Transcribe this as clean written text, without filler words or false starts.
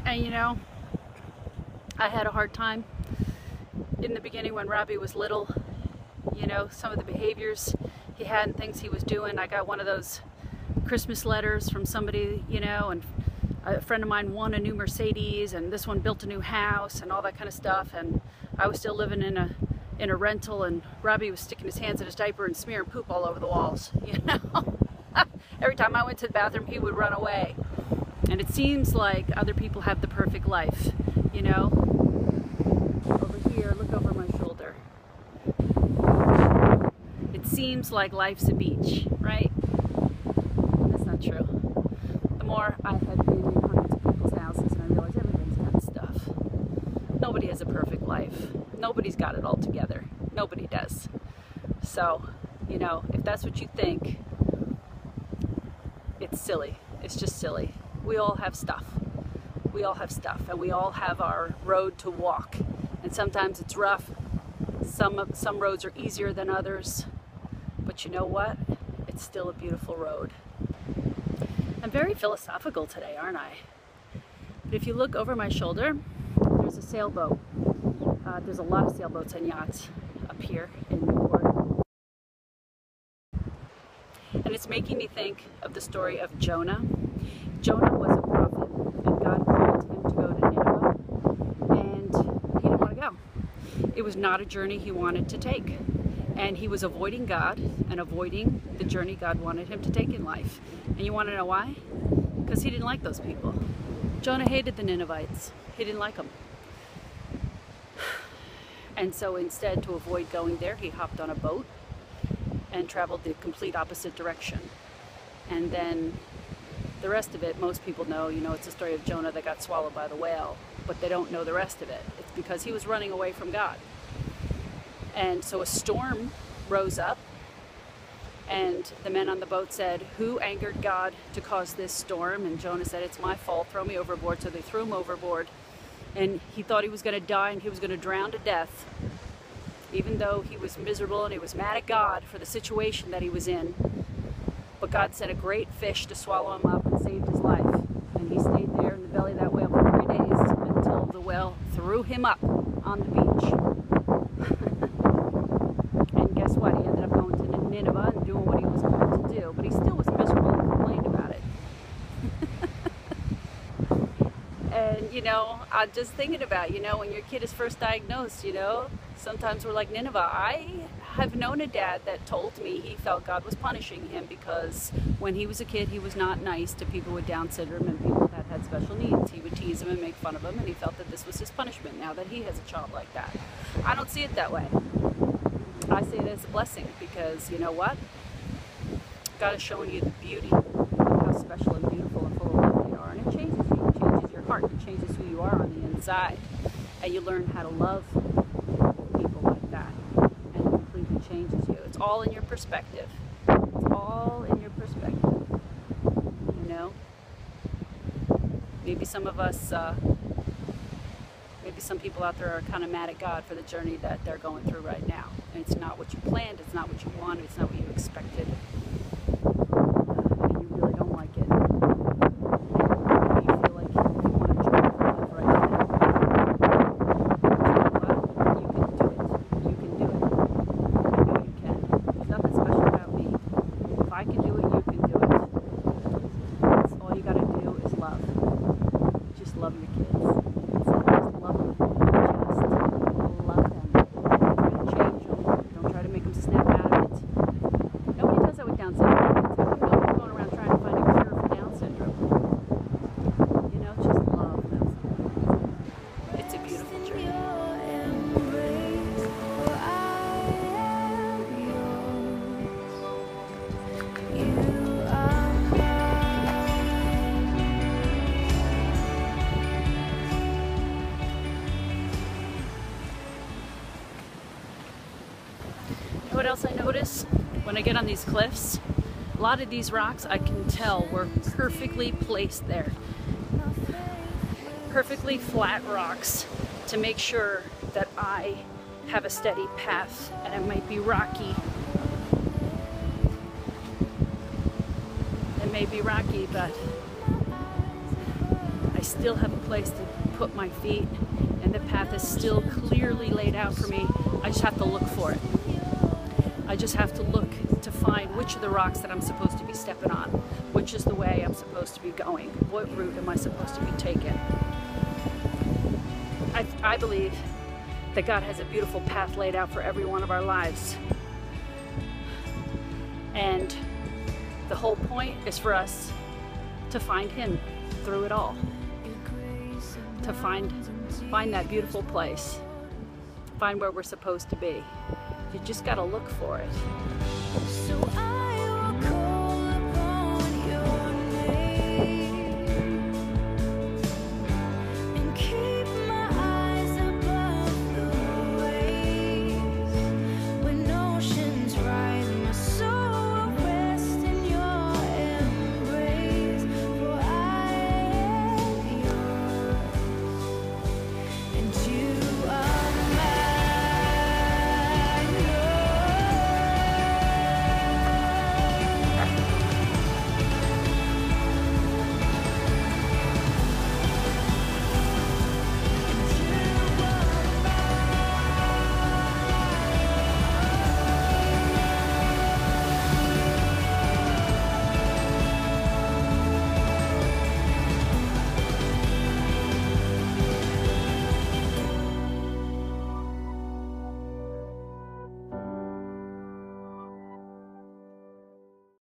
And you know, I had a hard time in the beginning when Robbie was little. You know, some of the behaviors he had and things he was doing. I got one of those Christmas letters from somebody, you know, and a friend of mine won a new Mercedes, and this one built a new house and all that kind of stuff. And I was still living in a rental, and Robbie was sticking his hands in his diaper and smearing poop all over the walls, you know. Every time I went to the bathroom, he would run away. And it seems like other people have the perfect life, you know. Over here, look over my shoulder. It seems like life's a beach, right? That's not true. The more I have been in hundreds of people's houses, and I realize everybody's got stuff. Nobody has a perfect life. Nobody's got it all together. Nobody does. So, you know, if that's what you think, it's silly. It's just silly. We all have stuff. We all have stuff, and we all have our road to walk. And sometimes it's rough. Some roads are easier than others. But you know what? It's still a beautiful road. I'm very philosophical today, aren't I? But if you look over my shoulder, there's a sailboat. There's a lot of sailboats and yachts up here in Newport. And it's making me think of the story of Jonah. Jonah was a prophet, and God called him to go to Nineveh, and he didn't want to go. It was not a journey he wanted to take, and he was avoiding God and avoiding the journey God wanted him to take in life. And you want to know why? Because he didn't like those people. Jonah hated the Ninevites. He didn't like them. And so instead, to avoid going there, he hopped on a boat and traveled the complete opposite direction. And then the rest of it, most people know, you know, it's the story of Jonah that got swallowed by the whale, but they don't know the rest of it. It's because he was running away from God. And so a storm rose up, and the men on the boat said, "Who angered God to cause this storm?" And Jonah said, "It's my fault, throw me overboard." So they threw him overboard, and he thought he was going to die and he was going to drown to death, even though he was miserable and he was mad at God for the situation that he was in. But God sent a great fish to swallow him up and saved his life. And he stayed there in the belly of that whale for 3 days until the whale threw him up on the beach. And guess what? He ended up going to Nineveh and doing what he was called to do. But he still was miserable and complained about it. And, you know, I'm just thinking about, you know, when your kid is first diagnosed, you know, sometimes we're like Nineveh. I have known a dad that told me he felt God was punishing him because when he was a kid, he was not nice to people with Down syndrome and people that had special needs. He would tease them and make fun of them, and he felt that this was his punishment now that he has a child like that. I don't see it that way. I see it as a blessing because, you know what? God is showing you the beauty of how special and beautiful and full of love you are, and it changes you. It changes your heart. It changes who you are on the inside. And you learn how to love people like that. Changes you. It's all in your perspective. It's all in your perspective. You know? Maybe some of us, maybe some people out there are kind of mad at God for the journey that they're going through right now. And it's not what you planned, it's not what you wanted, it's not what you expected. And you really don't like it. You feel like you want to jump from life right now. Love your kids. Just love them. Just love them. Don't try to change them. Don't try to make them snap out of it. Nobody does that with Down syndrome. Nobody's going around trying to find a cure for Down syndrome. You know, just love them. It's a beautiful journey. What else I notice when I get on these cliffs? A lot of these rocks I can tell were perfectly placed there. Perfectly flat rocks to make sure that I have a steady path, and it might be rocky, It may be rocky, but I still have a place to put my feet, and the path is still clearly laid out for me. I just have to look for it. I just have to look to find which of the rocks that I'm supposed to be stepping on, which is the way I'm supposed to be going, what route am I supposed to be taking. I believe that God has a beautiful path laid out for every one of our lives. And the whole point is for us to find Him through it all. To find that beautiful place. Find where we're supposed to be. You just gotta look for it.